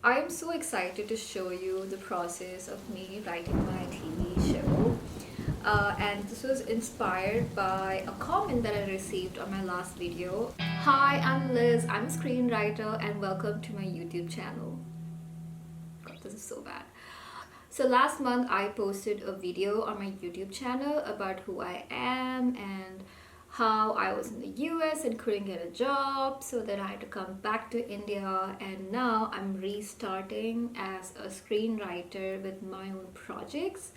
I am so excited to show you the process of me writing my TV show. And this was inspired by a comment that I received on my last video. Hi, I'm Liz, I'm a screenwriter, and welcome to my YouTube channel. God, this is so bad. So last month I posted a video on my YouTube channel about who I am and how I was in the US and couldn't get a job, so then I had to come back to India, and now I'm restarting as a screenwriter with my own projects.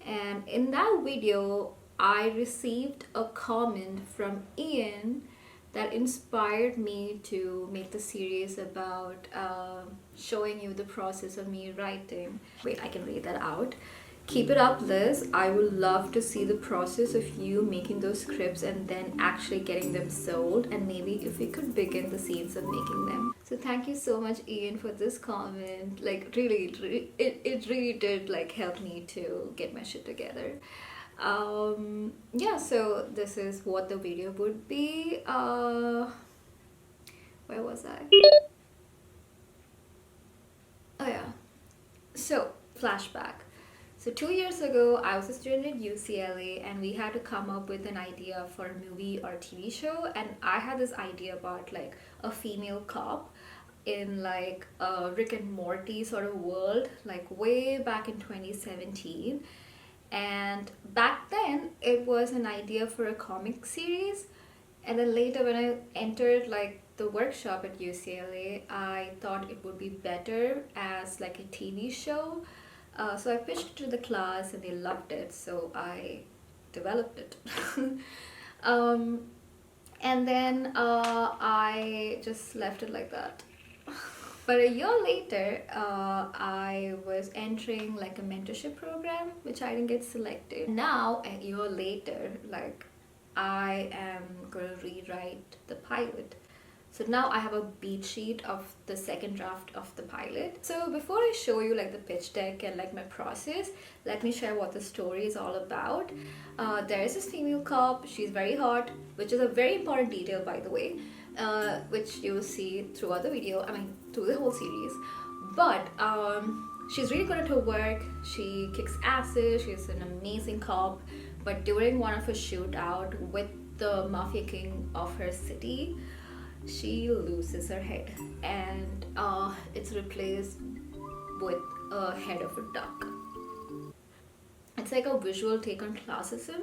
And in that video I received a comment from Ian that inspired me to make the series about showing you the process of me writing. Wait, I can read that out. Keep it up, Liz. I would love to see the process of you making those scripts and then actually getting them sold, and maybe if we could begin the scenes of making them. So thank you so much, Ian, for this comment. Like really, it really did like help me to get my shit together. Yeah, so this is what the video would be. Where was I? Oh yeah. So flashback. So 2 years ago, I was a student at UCLA, and we had to come up with an idea for a movie or TV show. And I had this idea about like a female cop in like a Rick and Morty sort of world, like way back in 2017. And back then, it was an idea for a comic series. And then later, when I entered like the workshop at UCLA, I thought it would be better as like a TV show. So I pitched it to the class and they loved it, so I developed it. um, and then I just left it like that. But a year later, I was entering like a mentorship program, which I didn't get selected. Now, a year later, like I am gonna rewrite the pilot. So now I have a beat sheet of the second draft of the pilot. So before I show you like the pitch deck and like my process, let me share what the story is all about. There is this female cop, she's very hot, which is a very important detail by the way, which you will see throughout the video, I mean through the whole series. But she's really good at her work, she kicks asses, she's an amazing cop, but during one of her shootout with the mafia king of her city, she loses her head, and it's replaced with a head of a duck. It's like a visual take on classism.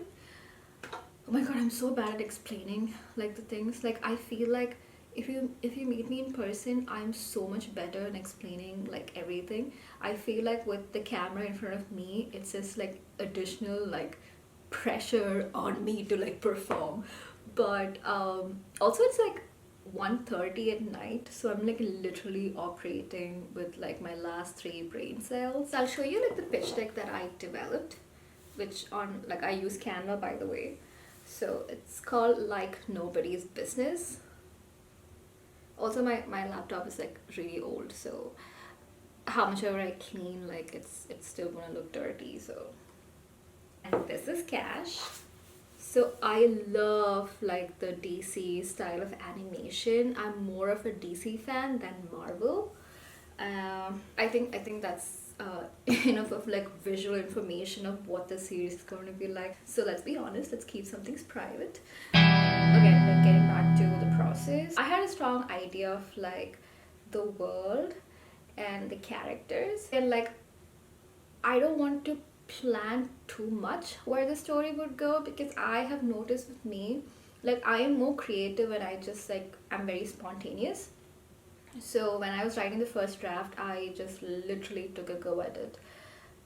Oh my god, I'm so bad at explaining like the things. Like I feel like if you meet me in person, I'm so much better in explaining like everything. I feel like with the camera in front of me, it's just like additional like pressure on me to like perform. But also it's like 1:30 at night, so I'm like literally operating with like my last 3 brain cells. I'll show you like the pitch deck that I developed, which on like I use Canva by the way. So it's called Like Nobody's Business. Also my laptop is like really old, so how much ever I clean, like it's still gonna look dirty. So, and this is Cash. So I love like the DC style of animation. I'm more of a DC fan than Marvel. I think that's enough of like visual information of what the series is going to be like. So let's be honest, let's keep some things private. Again, like getting back to the process, I had a strong idea of like the world and the characters, and like I don't want to plan too much where the story would go, because I have noticed with me, like I am more creative and I just like I'm very spontaneous. So when I was writing the first draft, I just literally took a go at it,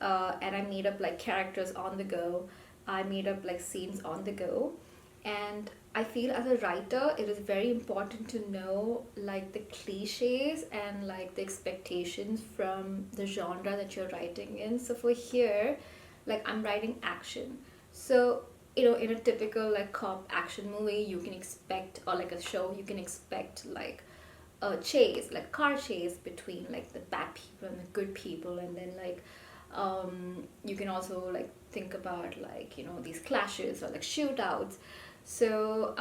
and I made up like characters on the go, I made up like scenes on the go. And I feel as a writer it is very important to know like the cliches and like the expectations from the genre that you're writing in. So for here, like I'm writing action, so you know in a typical like cop action movie you can expect, or like a show you can expect like a chase, like car chase between like the bad people and the good people, and then like you can also like think about like you know these clashes or like shootouts. So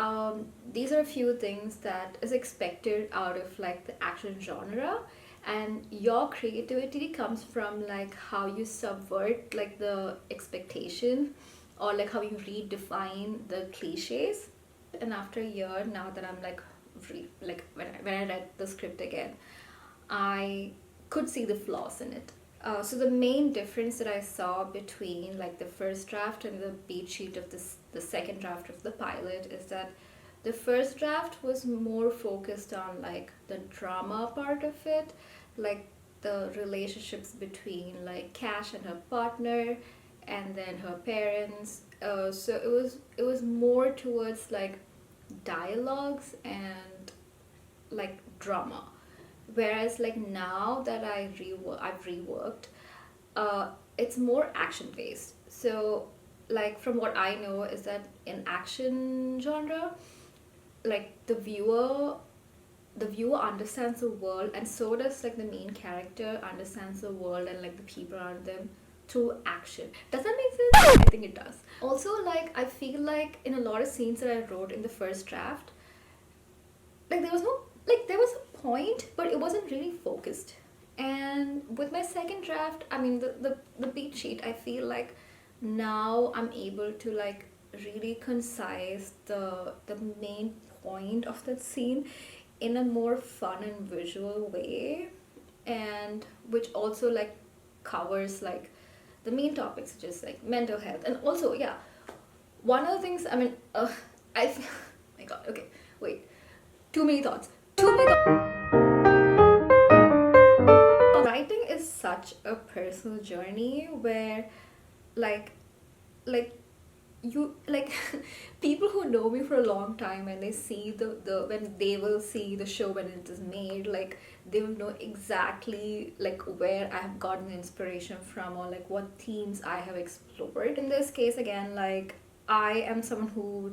these are a few things that is expected out of like the action genre, and your creativity comes from like how you subvert like the expectation, or like how you redefine the cliches. And after a year, now that I'm like like when I read the script again, I could see the flaws in it. So the main difference that I saw between like the first draft and the beat sheet of the second draft of the pilot is that the first draft was more focused on like the drama part of it, like the relationships between like Cash and her partner, and then her parents. So it was more towards like dialogues and like drama, whereas like now that I've reworked, it's more action based. So like from what I know is that in action genre, like the viewer understands the world, and so does like the main character understands the world and like the people around them through action. Does that make sense? I think it does. Also, like I feel like in a lot of scenes that I wrote in the first draft, like there was a point, but it wasn't really focused. And with my second draft, I mean the beat sheet, I feel like now I'm able to like really concise the main point of that scene in a more fun and visual way, and which also like covers like the main topics such as like mental health. And also, yeah, one of the things, I mean, I my god, okay, wait, too many thoughts, too many writing is such a personal journey where like like you like people who know me for a long time, and they see the when they will see the show when it is made, like they will know exactly like where I have gotten inspiration from, or like what themes I have explored. In this case again, like I am someone who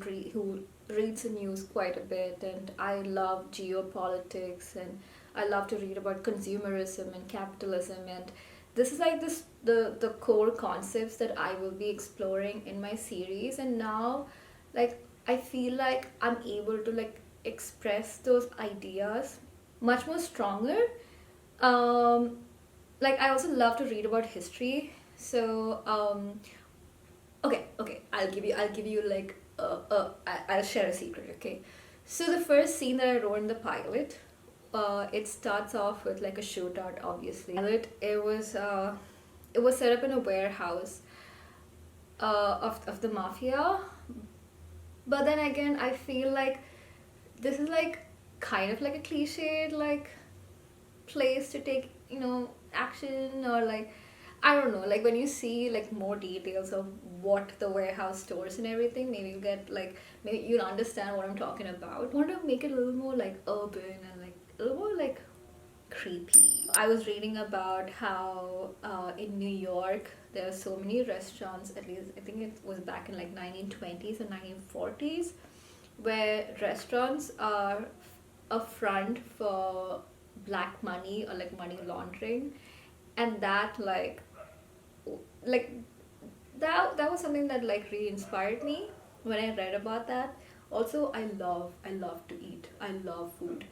reads the news quite a bit, and I love geopolitics, and I love to read about consumerism and capitalism, and this is like the core concepts that I will be exploring in my series. And now like I feel like I'm able to like express those ideas much more stronger. um like I also love to read about history. So okay, I'll give you like I'll share a secret, okay? So the first scene that I wrote in the pilot, it starts off with like a shootout, obviously. It was set up in a warehouse of the mafia. But then again, I feel like this is like kind of like a cliched like place to take, action, or like I don't know, like when you see like more details of what the warehouse stores and everything, maybe you get like maybe you'll understand what I'm talking about. I want to make it a little more like urban and like a little more like creepy. I was reading about how in New York there are so many restaurants, at least I think it was back in like 1920s and 1940s, where restaurants are a front for black money or like money laundering. And that like that was something that like really inspired me when I read about that. Also, I love to eat. I love food.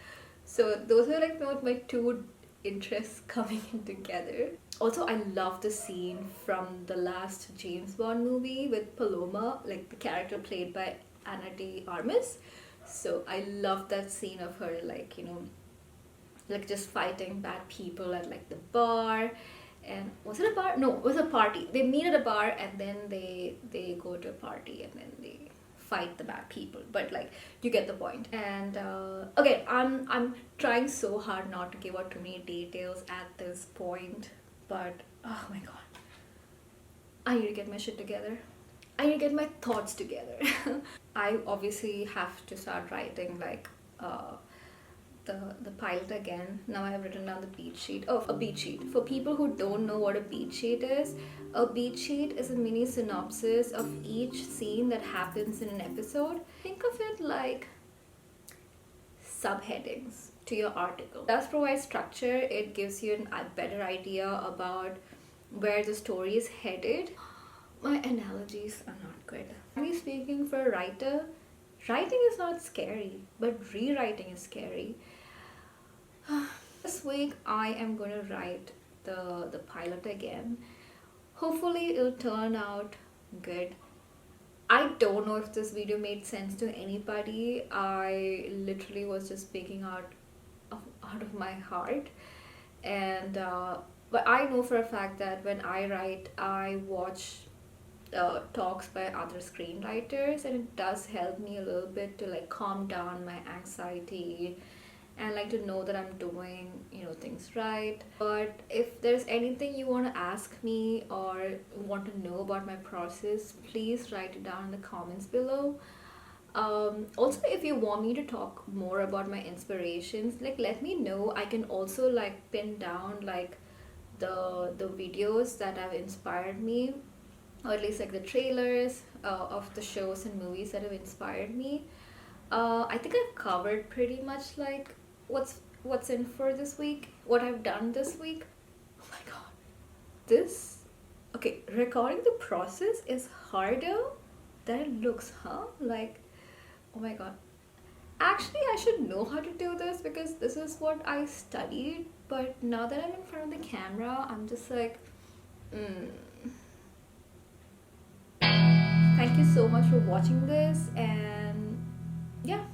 So those are like my two interests coming in together. Also, I love the scene from the last James Bond movie with Paloma, like the character played by Anna de Armas. So I love that scene of her like, like just fighting bad people at like the bar. And was it a bar? No, it was a party. They meet at a bar, and then they go to a party, and then they fight the bad people. But like you get the point. And okay, I'm trying so hard not to give out too many details at this point, but oh my god, I need to get my shit together. I need to get my thoughts together. I obviously have to start writing like the pilot again. Now I have written down the beat sheet. Oh, a beat sheet. For people who don't know what a beat sheet is, a beat sheet is a mini synopsis of each scene that happens in an episode. Think of it like subheadings to your article. It does provide structure. It gives you a better idea about where the story is headed. My analogies are not good. Frankly speaking, for a writer, writing is not scary, but rewriting is scary. This week I am going to write the pilot again. Hopefully it'll turn out good. I don't know if this video made sense to anybody. I literally was just speaking out of my heart, and but I know for a fact that when I write, I watch talks by other screenwriters, and it does help me a little bit to like calm down my anxiety and like to know that I'm doing, things right. But if there's anything you want to ask me or want to know about my process, please write it down in the comments below. Also, if you want me to talk more about my inspirations, like let me know. I can also like pin down like the videos that have inspired me, or at least like the trailers of the shows and movies that have inspired me. I think I've covered pretty much like what's in for this week, what I've done this week. Oh my god, this okay. Recording the process is harder than it looks, huh? Like, oh my god. Actually, I should know how to do this because this is what I studied. But now that I'm in front of the camera, I'm just like, mm. Thank you so much for watching this, and yeah.